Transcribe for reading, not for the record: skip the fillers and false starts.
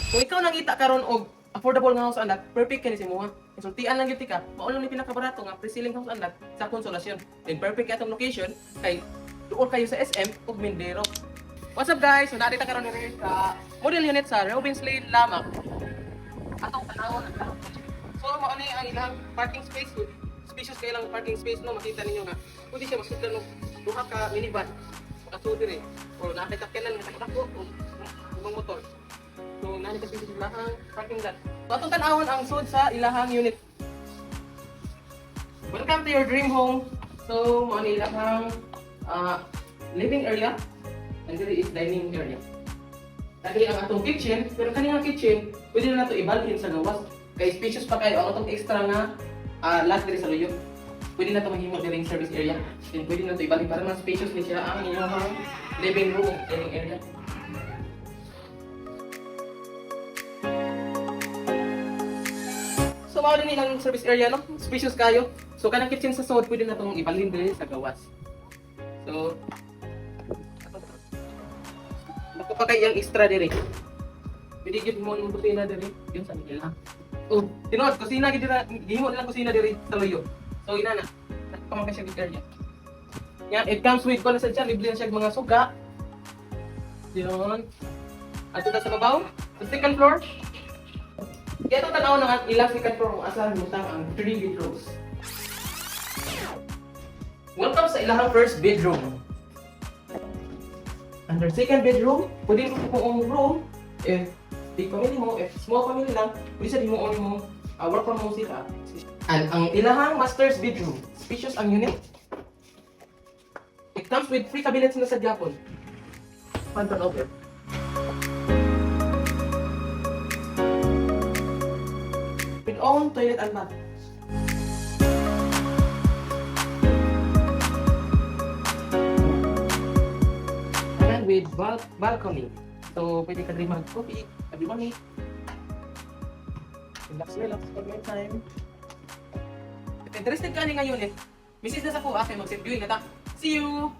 Kung ikaw nangita karon og affordable nga house anak, perfect kani si mo. Konsultian lang gyud ka. Mao lang ni pinakabarato nga pre-selling house anak sa konsolasyon. Then perfect atong location kay duol kayo sa SM ug Mindero. What's up guys? So narita karon diri sa model unit sa Robins Lane lamang. Atong tanawon ang so mao ni ang ilang parking space. Spacious kay lang parking space no, makita ninyo nga. Pwede siya masudlan og duha ka minivan. Kaso dire o nakita kanan nga takbo og motor. So nani kasi sila ang parking lot. So atong tan-awon ang sud sa ilahang unit. Welcome to your dream home. So mao ni ilahang living area and there is dining area. Dali ang atong kitchen, pero kanina kitchen pwede na nato ibalhin sa gawas. Kay spacious pa kayo ang atong extra nga lot diri sa luyo. Pwede na ito maghimo diri service area. Then pwede na ito ibalhin para mas spacious ni siya ang inyong living room and dining area. So mao din ilang service area no, spacious kayo. So kanang kitchen sa sod pwede na itong ibalhin diri sa gawas. So bako pa kay ang extra diri. Pwede gyud mo ang kusina diri, yun sa nila. Oh, tinuod kusina gyud dira, gihimo nilang kusina diri sa luyo. So ina na. Pamangka siya gitar niya. Yan, it comes with pala sa dyan, libre na siya mga suga. Yun. At ito sa babaw, sa second floor. Kaya ito tanaw ng ilang second floor kung asahan mutang ang 3 bedrooms. Welcome sa ilang first bedroom. Under second bedroom, pwede mo kung room, if big family mo, if small family lang, pwede sa di mo mo work from home sila. And ang ilahang master's bedroom, spacious ang unit. It comes with 3 cabinets na sa Japon. Fun turn over. With own toilet and bath. And with balcony. So pwede ka rin mag-coffee every morning. Relax for your time. If interested ka nga unit, message na sa kuha kay mag-send viewing na ta. See you!